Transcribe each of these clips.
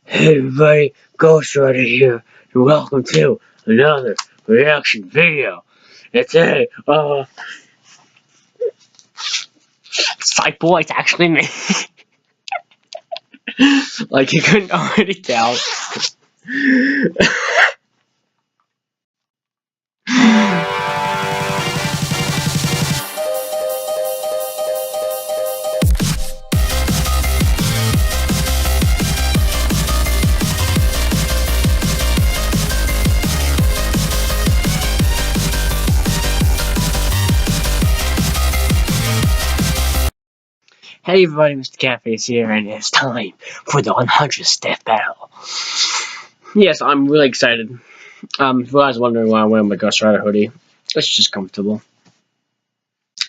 Hey everybody, Ghost Rider here, and welcome to another reaction video. And today, Psych Boy, it's actually me. Like you couldn't already tell. Hey everybody, Mr.Catface here, and it's time for the 100th death battle. Yes, I'm really excited. If you guys are wondering why I'm wearing my Ghost Rider hoodie, it's just comfortable.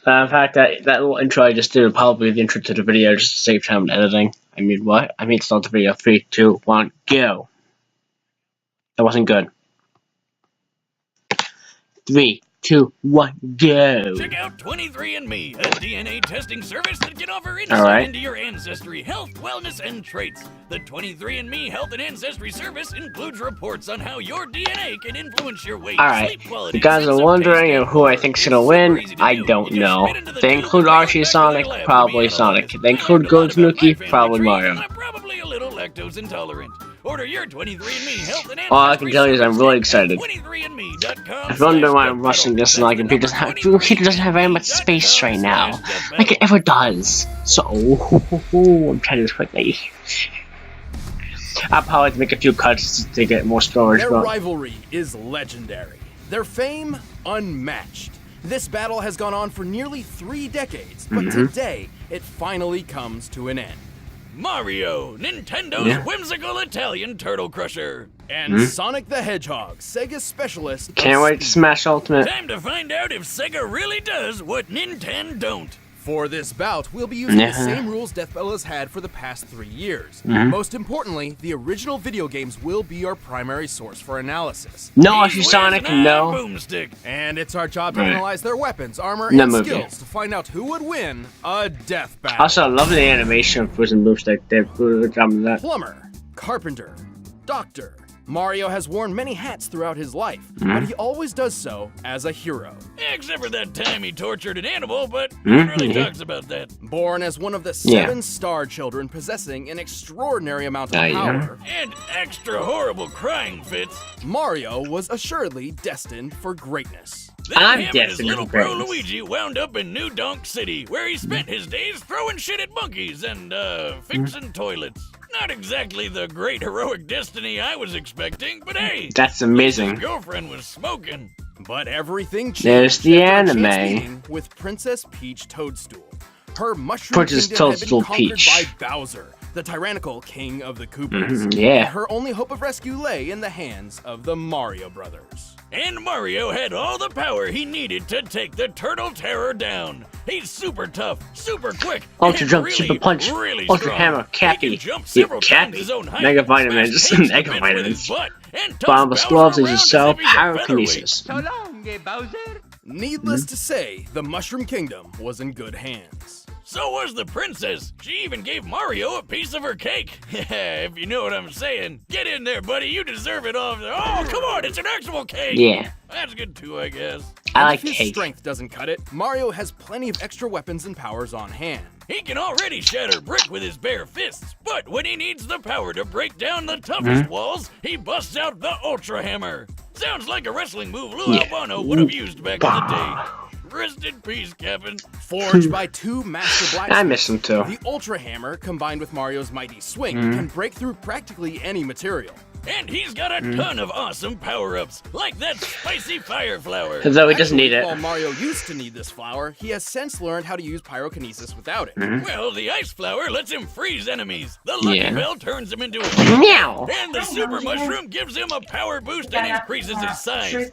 In fact, that little intro I just did was probably the intro to the video just to save time in editing. I mean, what? I mean, start the video. 3, 2, 1, go. That wasn't good. 3, 2, 1, go. Check out 23andMe, a DNA testing service that can offer insight into your ancestry, health, wellness, and traits. The 23andMe Health and Ancestry Service includes reports on how your DNA can influence your weight, sleep quality. You guys are wondering who I think's gonna win? I don't know. They include Archie Sonic, probably Sonic. They include Tanuki, probably Mario. Probably a little lactose intolerant. Order your 23andMe Health and Ancestry All I can tell you is I'm really excited. 23andMe.com. If you wonder why I'm rushing this, and my computer doesn't have very much space right now, like it ever does. So I'm trying to do this quickly. I'll probably have to make a few cuts to get more storage. Their rivalry is legendary. Their fame unmatched. This battle has gone on for nearly 3 decades, but today it finally comes to an end. Mario, Nintendo's whimsical Italian turtle crusher. And Sonic the Hedgehog, Sega's specialist. Can't wait to smash Ultimate. Time to find out if Sega really does what Nintendo don't. For this bout, we'll be using the same rules Death Battle has had for the past 3 years. Most importantly, the original video games will be our primary source for analysis. No Archie Sonic, no. Boomstick. And it's our job to analyze their weapons, armor, and skills to find out who would win a death battle. Also, I love the animation for some Boomstick. They've really good job of that. Plumber, carpenter, doctor. Mario has worn many hats throughout his life, but he always does so as a hero. Except for that time he tortured an animal, but no one really talks about that. Born as one of the 7 star children possessing an extraordinary amount of power. And extra horrible crying fits. Mario was assuredly destined for greatness. Then him and his little bro Luigi wound up in New Donk City, where he spent his days throwing shit at monkeys and, fixing toilets. Not exactly the great heroic destiny I was expecting, but hey, that's amazing. His girlfriend was smoking. But everything changed. There's the anime with Princess Peach Toadstool. Her mushroom Princess kingdom had been conquered Peach by Bowser, the tyrannical king of the Koopas. Yeah. Her only hope of rescue lay in the hands of the Mario brothers. And Mario had all the power he needed to take the Turtle Terror down. He's super tough, super quick, Ultra Jump, really, Super Punch, really Ultra strong. Hammer, Cappy, Cappy, Mega Vitamins, Mega Vitamins. Boundless Gloves is yourself, Pyrokinesis. So long, Bowser. Needless to say, the Mushroom Kingdom was in good hands. So was the princess. She even gave Mario a piece of her cake. If you know what I'm saying. Get in there, buddy. You deserve it all. Oh, come on. It's an actual cake. Yeah. That's good too, I guess. I like if his cake. Strength doesn't cut it, Mario has plenty of extra weapons and powers on hand. He can already shatter brick with his bare fists, but when he needs the power to break down the toughest walls, he busts out the Ultra Hammer. Sounds like a wrestling move Lou Albano would have used back in the day. Rest in peace, Kevin. Forged by 2 master blacksmiths, I miss him too. The Ultra Hammer, combined with Mario's mighty swing, can break through practically any material. And he's got a ton of awesome power-ups, like that spicy fire flower. Though he doesn't need it. While Mario used to need this flower, he has since learned how to use pyrokinesis without it. Well, the ice flower lets him freeze enemies. The Lucky Bell turns him into a Meow. And the Super Mushroom gives him a power boost and increases his size.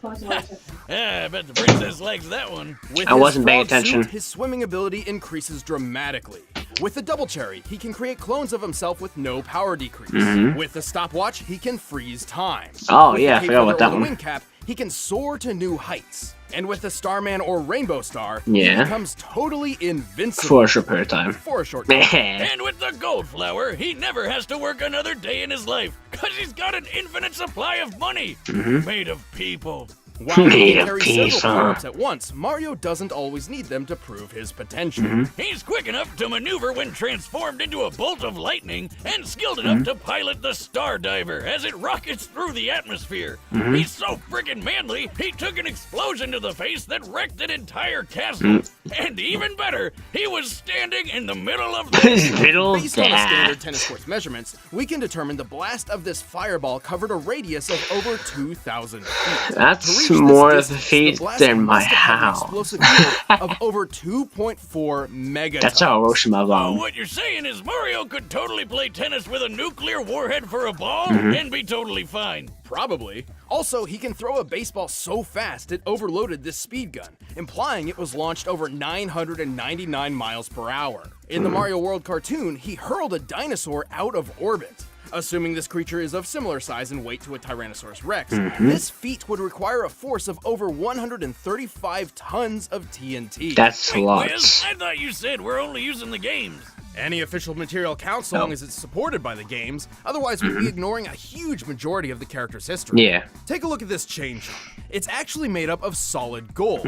I bet the princess likes that one. With I wasn't paying his frog attention. Suit, his swimming ability increases dramatically. With the Double Cherry, he can create clones of himself with no power decrease. With the stopwatch, he can freeze time. Oh With yeah, I the forgot about that the one. wing cap, he can soar to new heights. And with the Starman or Rainbow Star, Yeah. he becomes totally invincible. For a short period of time. For a short time. And with the Gold Flower, he never has to work another day in his life, because he's got an infinite supply of money made of people. While he Made can of carry peace, several huh? power-ups at once, Mario doesn't always need them to prove his potential. He's quick enough to maneuver when transformed into a bolt of lightning, and skilled enough to pilot the Star Diver as it rockets through the atmosphere. He's so freaking manly, he took an explosion to the face that wrecked an entire castle. And even better, he was standing in the middle of the... Middle Based on the dash. standard tennis court's measurements, we can determine the blast of this fireball covered a radius of over 2,000 feet. That's To reach this more distance, feet the blast than my must have had an house. explosive yield of over 2.4 megatons. That's how Hiroshima Oh, bomb. what you're saying is Mario could totally play tennis with a nuclear warhead for a ball and be totally fine. Probably. Also, he can throw a baseball so fast it overloaded this speed gun, implying it was launched over 999 miles per hour. In the Mario World cartoon, he hurled a dinosaur out of orbit. Assuming this creature is of similar size and weight to a Tyrannosaurus Rex, this feat would require a force of over 135 tons of TNT. That's Wait, lots. Wiz, I thought you said we're only using the games. Any official material counts so long as it's supported by the games, otherwise we'd be ignoring a huge majority of the character's history. Yeah. Take a look at this chain chomp. It's actually made up of solid gold.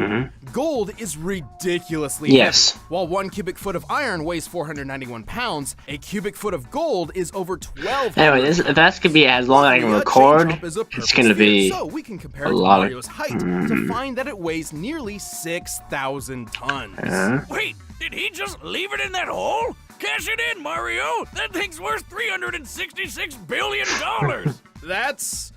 Gold is ridiculously Yes. heavy. While 1 cubic foot of iron weighs 491 pounds, a cubic foot of gold is over 12. Anyway, if that's gonna be as long as I can record, it's gonna be so we can compare a it to lot of- Mario's height to find that it weighs nearly 6,000 tons. Wait, did he just leave it in that hole? Cash it in, Mario! That thing's worth $366 billion! That's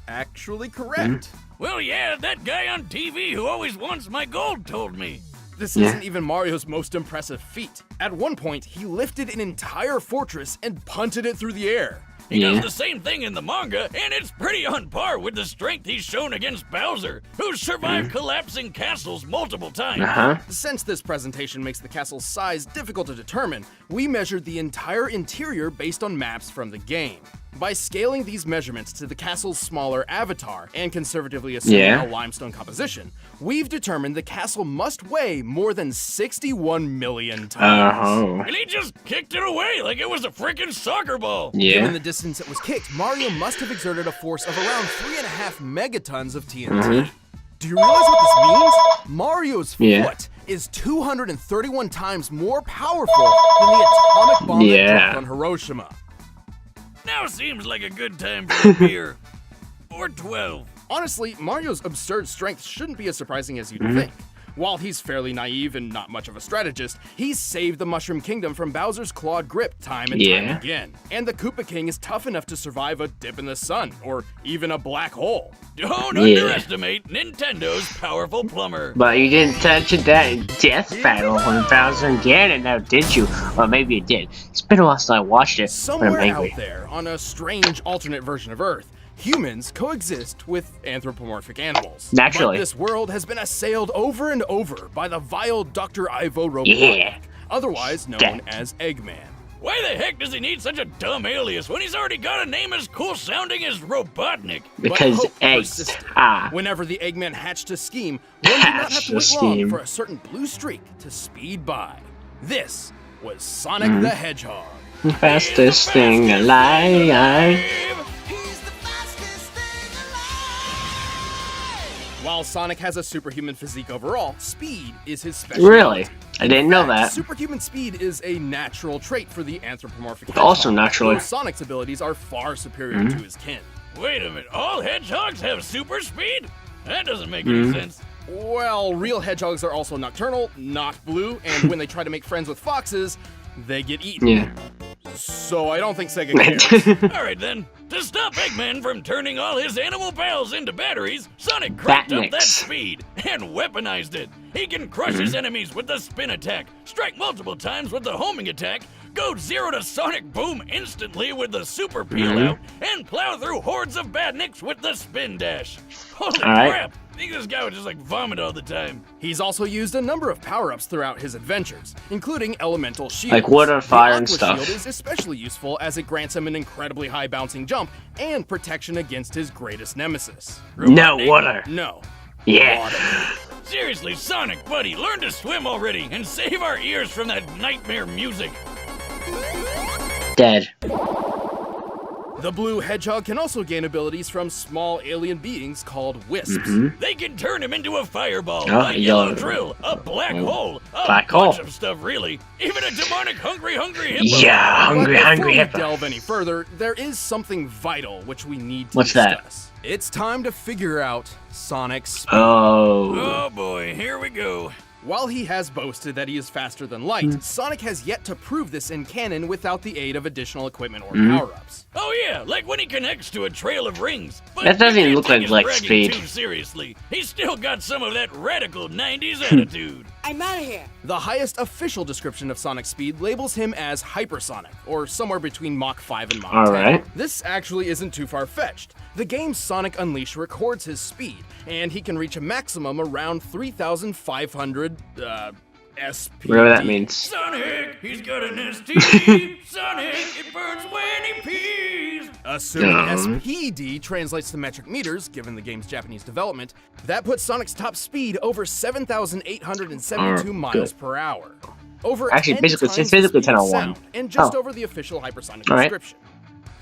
actually correct. Well, yeah, that guy on TV who always wants my gold told me. This isn't even Mario's most impressive feat. At one point, he lifted an entire fortress and punted it through the air. He Yeah. does the same thing in the manga, and it's pretty on par with the strength he's shown against Bowser, who's survived collapsing castles multiple times. Since this presentation makes the castle's size difficult to determine, we measured the entire interior based on maps from the game. By scaling these measurements to the castle's smaller avatar and conservatively assuming a limestone composition, we've determined the castle must weigh more than 61 million tons. And he just kicked it away like it was a freaking soccer ball. Given Yeah. the distance it was kicked, Mario must have exerted a force of around 3.5 megatons of TNT. Do you realize what this means? Mario's foot is 231 times more powerful than the atomic bomb that dropped on Hiroshima. Now seems like a good time for a beer. Or 12. Honestly, Mario's absurd strength shouldn't be as surprising as you'd think. While he's fairly naive and not much of a strategist, he's saved the Mushroom Kingdom from Bowser's clawed grip time and time again. And the Koopa King is tough enough to survive a dip in the sun, or even a black hole. Don't underestimate Nintendo's powerful plumber. But you didn't touch that death battle when Bowser and Ganon, now did you? Or maybe you did. It's been a while since I watched it, but Somewhere I'm out angry. there, on a strange alternate version of Earth, humans coexist with anthropomorphic animals. Naturally. But this world has been assailed over and over by the vile Dr. Ivo Robotnik, otherwise known as Eggman. Why the heck does he need such a dumb alias when he's already got a name as cool sounding as Robotnik? Because But hope eggs. persisted. Ah. Whenever the Eggman hatched a scheme, one did not have Hatched to a wait long scheme. for a certain blue streak to speed by. This was Sonic the Hedgehog. Fastest thing alive. While Sonic has a superhuman physique overall, speed is his specialty. Really? I didn't know that. Superhuman speed is a natural trait for the anthropomorphic Also hedgehog, naturally. though Sonic's abilities are far superior to his kin. Wait a minute, all hedgehogs have super speed? That doesn't make any sense. Well, real hedgehogs are also nocturnal, not blue, and when they try to make friends with foxes, they get eaten. Yeah. So I don't think Sega cares. Alright then, to stop Eggman from turning all his animal pals into batteries, Sonic cranked up that Batniks. speed and weaponized it. He can crush his enemies with the spin attack, strike multiple times with the homing attack, go 0 to Sonic Boom instantly with the Super Peel Out, and plow through hordes of badniks with the Spin Dash. Holy crap! I think this guy would just like vomit all the time. He's also used a number of power-ups throughout his adventures, including Elemental Shield. Like water, fire, and stuff. The Aqua Shield is especially useful as it grants him an incredibly high bouncing jump and protection against his greatest nemesis. No water. No. Yeah. Water. Seriously, Sonic, buddy, learn to swim already and save our ears from that nightmare music. Dead. The blue hedgehog can also gain abilities from small alien beings called wisps. They can turn him into a fireball, Oh, a yellow drill, a black hole, a bunch of stuff, really. Even a demonic hungry hippo. Yeah, hungry Before we hippo. delve any further, there is something vital which we need to What's discuss. It's time to figure out Sonic's speed. Oh boy, here we go. While he has boasted that he is faster than light, Sonic has yet to prove this in canon without the aid of additional equipment or power-ups. Oh yeah, like when he connects to a trail of rings. But That doesn't you can't look take like his speed. bragging too seriously. He's still got some of that radical 90s attitude. I'm out of here. The highest official description of Sonic's speed labels him as hypersonic, or somewhere between Mach 5 and Mach 10. Alright. This actually isn't too far-fetched. The game Sonic Unleashed records his speed, and he can reach a maximum around 3,500, SPD. Whatever that means. Sonic, he's got an STD. Sonic, it burns when he pees. Assuming SPD translates to metric meters, given the game's Japanese development, that puts Sonic's top speed over 7,872 miles per hour. Over Actually, 10 basically, times it's basically the speed of 10:01. sound, and just over the official hypersonic Alright. description.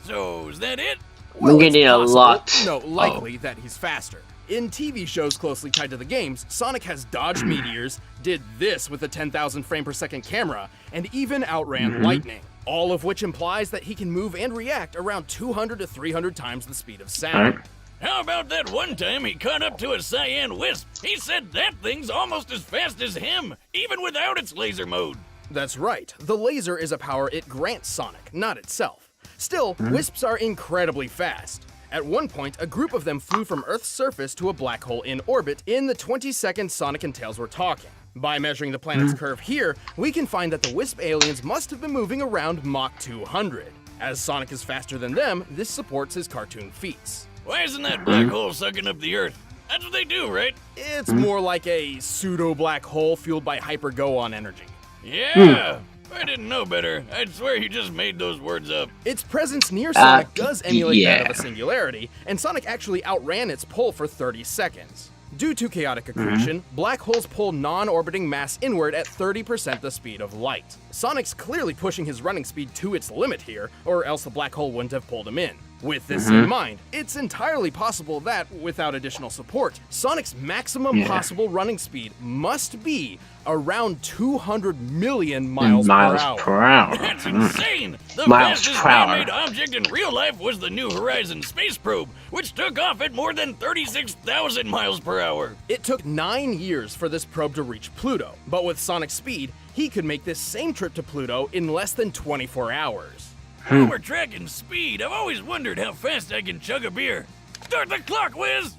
So, is that it? Well, We're it's getting a possible, lot. no, likely that he's faster. In TV shows closely tied to the games, Sonic has dodged meteors, did this with a 10,000 frame per second camera, and even outran lightning. All of which implies that he can move and react around 200 to 300 times the speed of sound. Alright. How about that one time he caught up to a cyan wisp? He said that thing's almost as fast as him, even without its laser mode. That's right, the laser is a power it grants Sonic, not itself. Still, wisps are incredibly fast. At one point, a group of them flew from Earth's surface to a black hole in orbit in the 20-second Sonic and Tails were talking. By measuring the planet's curve here, we can find that the Wisp aliens must have been moving around Mach 200. As Sonic is faster than them, this supports his cartoon feats. Why isn't that black hole sucking up the Earth? That's what they do, right? It's more like a pseudo-black hole fueled by hyper-go-on energy. Yeah! I didn't know better. I'd swear you just made those words up. Its presence near Sonic does emulate that yeah. of a singularity, and Sonic actually outran its pull for 30 seconds. Due to chaotic accretion, black holes pull non-orbiting mass inward at 30% the speed of light. Sonic's clearly pushing his running speed to its limit here, or else the black hole wouldn't have pulled him in. With this in mind, it's entirely possible that, without additional support, Sonic's maximum possible running speed must be around 200 million miles per hour. That's insane! The Miles fastest per hour. man-made object in real life was the New Horizons space probe, which took off at more than 36,000 miles per hour. It took 9 years for this probe to reach Pluto, but with Sonic's speed, he could make this same trip to Pluto in less than 24 hours. When we're tracking speed, I've always wondered how fast I can chug a beer. Start the clock, Wiz!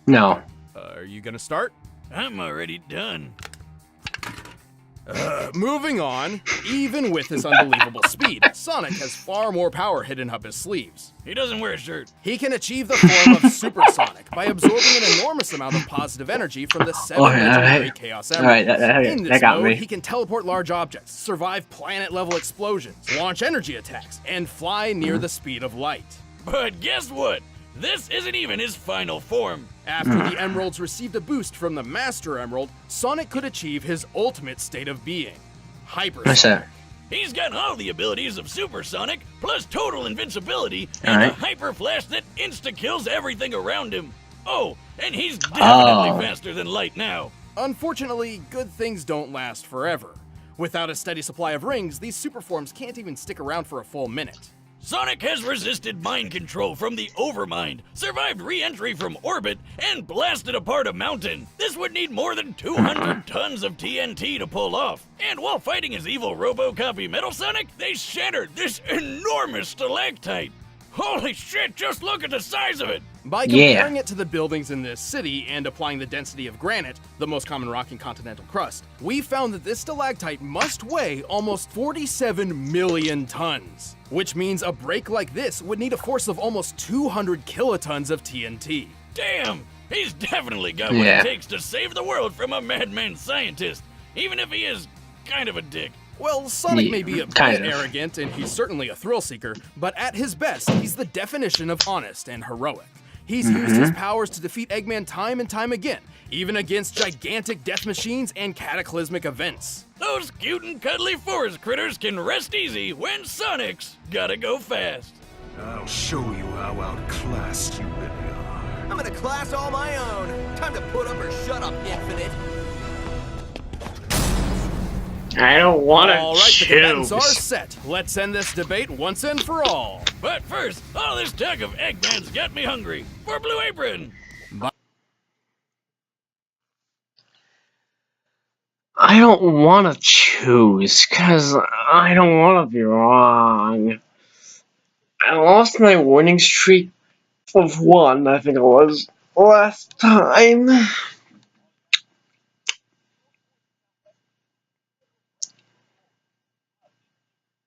No. Are you gonna start? I'm already done. Moving on, even with his unbelievable speed, Sonic has far more power hidden up his sleeves. He doesn't wear a shirt. He can achieve the form of Supersonic by absorbing an enormous amount of positive energy from the 7 legendary Chaos Emeralds. Alright, In that this got mode, me. he can teleport large objects, survive planet-level explosions, launch energy attacks, and fly near the speed of light. But guess what? This isn't even his final form. After the Emeralds received a boost from the Master Emerald, Sonic could achieve his ultimate state of being, Hypersonic. What's that? He's got all the abilities of Supersonic, plus total invincibility, and Alright. a hyper flash that insta-kills everything around him. Oh, and he's definitely faster than light now. Unfortunately, good things don't last forever. Without a steady supply of rings, these superforms can't even stick around for a full minute. Sonic has resisted mind control from the Overmind, survived re-entry from orbit, and blasted apart a mountain. This would need more than 200 tons of TNT to pull off. And while fighting his evil RoboCopy Metal Sonic, they shattered this enormous stalactite. Holy shit, just look at the size of it! By comparing it to the buildings in this city and applying the density of granite, the most common rock in continental crust, we found that this stalactite must weigh almost 47 million tons, which means a break like this would need a force of almost 200 kilotons of TNT. Damn! He's definitely got what it takes to save the world from a madman scientist, even if he is kind of a dick. Well, Sonic may be a bit arrogant, and he's certainly a thrill seeker, but at his best, he's the definition of honest and heroic. He's used his powers to defeat Eggman time and time again, even against gigantic death machines and cataclysmic events. Those cute and cuddly forest critters can rest easy when Sonic's gotta go fast. I'll show you how outclassed you really are. I'm in a class all my own. Time to put up or shut up, Infinite. I don't want to All right, the combatants are set. Let's end this debate once and for all. But first, all this talk of Eggman's got me hungry. For Blue Apron! I don't want to choose, because I don't want to be wrong. I lost my winning streak of 1, I think it was, last time.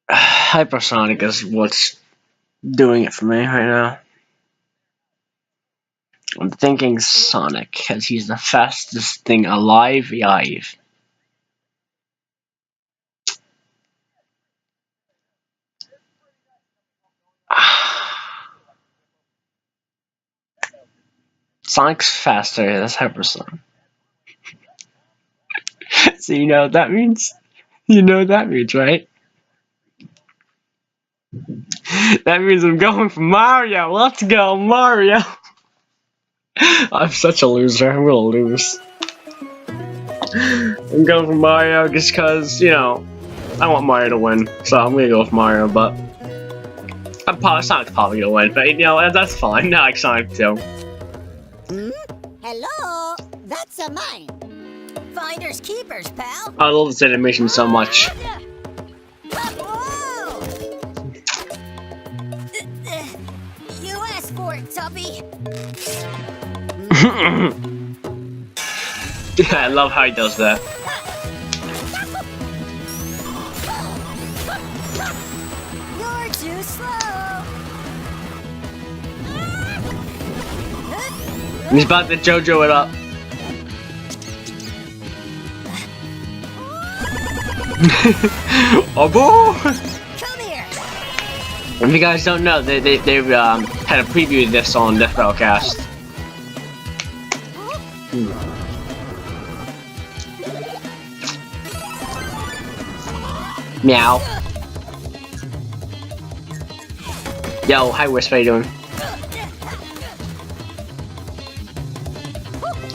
Hypersonic is what's doing it for me right now. I'm thinking Sonic, because he's the fastest thing alive. Sonic's faster, that's Hypersonic. So you know what that means? You know what that means, right? That means I'm going for Mario. Let's go, Mario. I'm such a loser. I'm gonna lose. I'm going for Mario just because, you know, I want Mario to win. So I'm gonna go with Mario, but Sonic's probably gonna win. But, you know, that's fine. I like Sonic too. Hello? That's a mine. Finders keepers, pal. I love this animation so much. Whoa! You asked for it, Tuppy. I love how he does that. You're too slow. He's about to JoJo it up. Oh boy! Come here. If you guys don't know, they had a preview of this on Death Battlecast. Meow. Yo, hi Wisp, how you doing?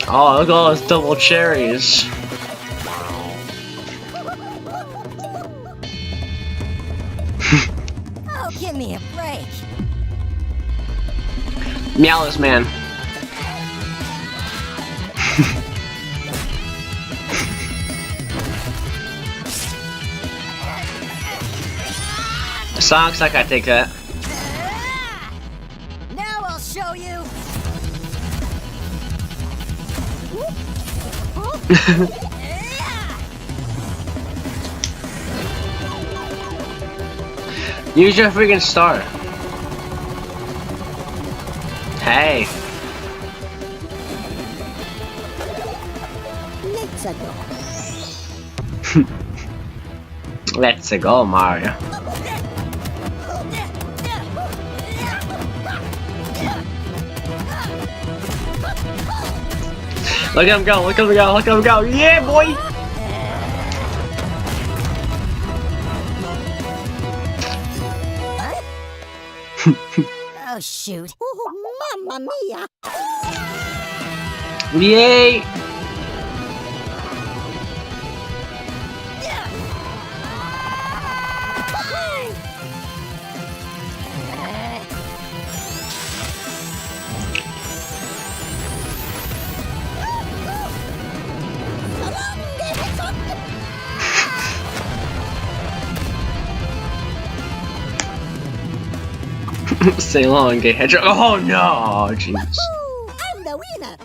Oh, look at all those double cherries. Oh, give me a break. Meowless man. Sonic's like I take that. Now I'll show you. Use your freaking star. Hey. Let's go. Let's go, Mario. Look at him go, look at him go, look at him go. Yeah, boy! Oh, shoot. Mamma mia. Yay! Say long, gay hedgehog. Oh no, jeez. Woohoo! I'm the winner.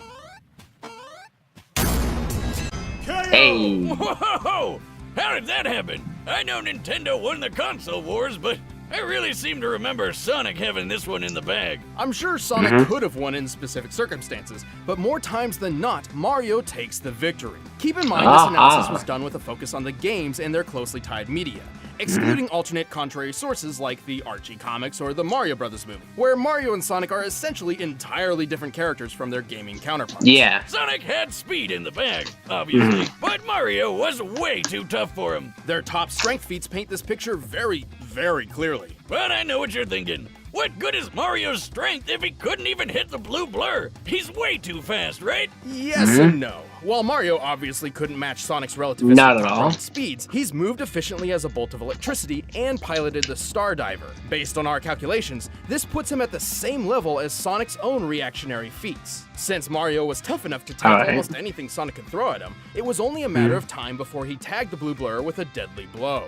Hey. Whoa! How did that happen? I know Nintendo won the console wars, but I really seem to remember Sonic having this one in the bag. I'm sure Sonic could have won in specific circumstances, but more times than not, Mario takes the victory. Keep in mind this analysis was done with a focus on the games and their closely tied media, excluding alternate contrary sources like the Archie comics or the Mario Brothers movie, where Mario and Sonic are essentially entirely different characters from their gaming counterparts. Yeah. Sonic had speed in the bag, obviously, but Mario was way too tough for him. Their top strength feats paint this picture very, very clearly. But I know what you're thinking. What good is Mario's strength if he couldn't even hit the blue blur? He's way too fast, right? Yes and no. While Mario obviously couldn't match Sonic's relative Not at all. speeds, he's moved efficiently as a bolt of electricity and piloted the Star Diver. Based on our calculations, this puts him at the same level as Sonic's own reactionary feats. Since Mario was tough enough to tank almost anything Sonic could throw at him, it was only a matter of time before he tagged the blue blur with a deadly blow.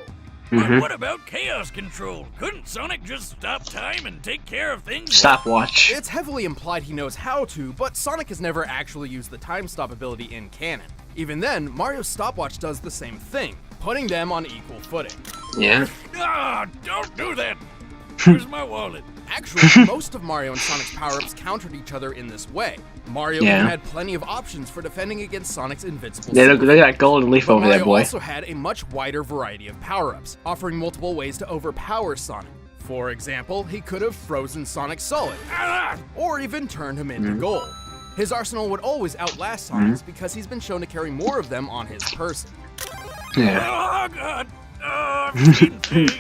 But what about chaos control? Couldn't Sonic just stop time and take care of things? Stopwatch. It's heavily implied he knows how to, but Sonic has never actually used the time stop ability in canon. Even then, Mario's stopwatch does the same thing, putting them on equal footing. Yeah. Ah, don't do that. Where's my wallet? Actually, most of Mario and Sonic's power-ups countered each other in this way. Mario even had plenty of options for defending against Sonic's invincible Yeah, look at that golden leaf over Mario there, boy. also had a much wider variety of power-ups, offering multiple ways to overpower Sonic. For example, he could have frozen Sonic solid, or even turned him into gold. His arsenal would always outlast Sonic's because he's been shown to carry more of them on his person. Yeah. Oh, God. Oh, I've seen things.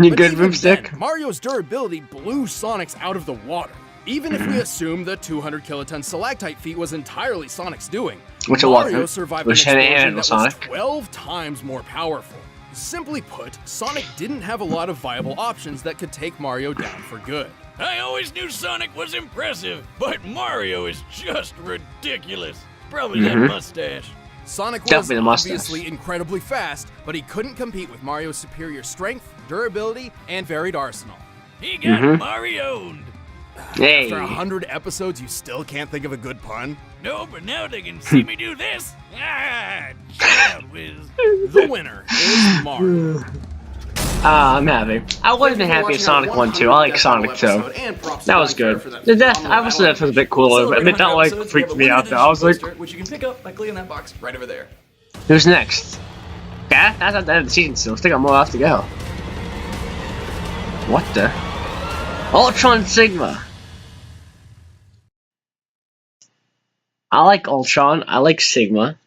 You But good, even Boomstick? then, Mario's durability blew Sonic's out of the water. Even if we assume the 200 kiloton stalactite feat was entirely Sonic's doing, Which it Mario wasn't. survived Which an had explosion handled that was Sonic. 12 times more powerful. Simply put, Sonic didn't have a lot of viable options that could take Mario down for good. I always knew Sonic was impressive, but Mario is just ridiculous. Probably that mustache. Sonic was Definitely the mustache. obviously incredibly fast, but he couldn't compete with Mario's superior strength, durability, and varied arsenal. He got Mario'd. Hey. After 100 episodes, you still can't think of a good pun? No, but now they can see me do this. Ah, shut up, Wiz. The winner is Mario. I'm happy. I would have been happy if Sonic won too. I like Sonic too. That was good. The death, I was that was a bit cooler, but that like freaked me out though. I was like, which you can pick up by clicking that box right over there. who's next? Yeah, that's not the end of the season still. Still got more left to go. What the? Ultron Sigma. I like Ultron. I like Sigma.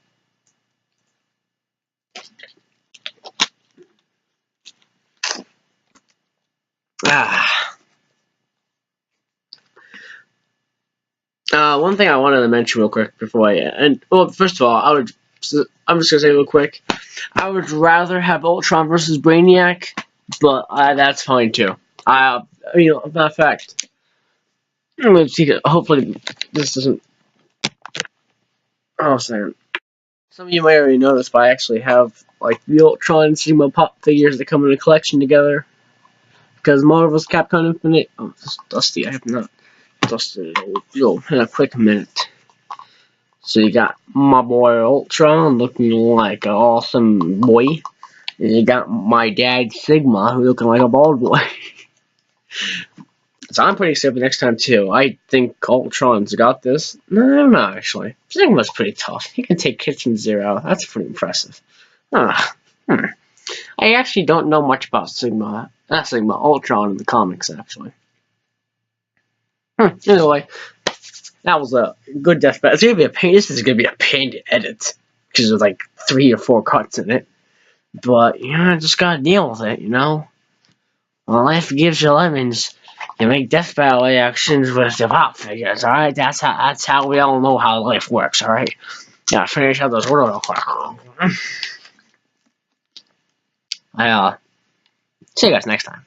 One thing I wanted to mention real quick before well, first of all, I'm just gonna say real quick, I would rather have Ultron versus Brainiac, but that's fine too. Matter of fact, hopefully this doesn't. Oh, sorry. Some of you may already noticed, but I actually have like the Ultron and Sigma pop figures that come in a collection together. Because Marvel's Capcom Infinite. Oh, this is dusty. I have not dusted it in a quick minute. So you got my boy Ultron looking like an awesome boy. And you got my dad Sigma looking like a bald boy. So I'm pretty excited for next time too. I think Ultron's got this. No, not actually. Sigma's pretty tough. He can take Kitchen Zero. That's pretty impressive. I actually don't know much about Sigma. Not Sigma, Ultron in the comics, actually. Anyway, that was a good death battle. It's gonna be a pain. This is gonna be a pain to edit because there's like 3 or 4 cuts in it. But I just gotta deal with it, Well, life gives you lemons. You make death battle reactions with the pop figures. All right, that's how we all know how life works. All right. Yeah, finish out those real quick. See you guys next time.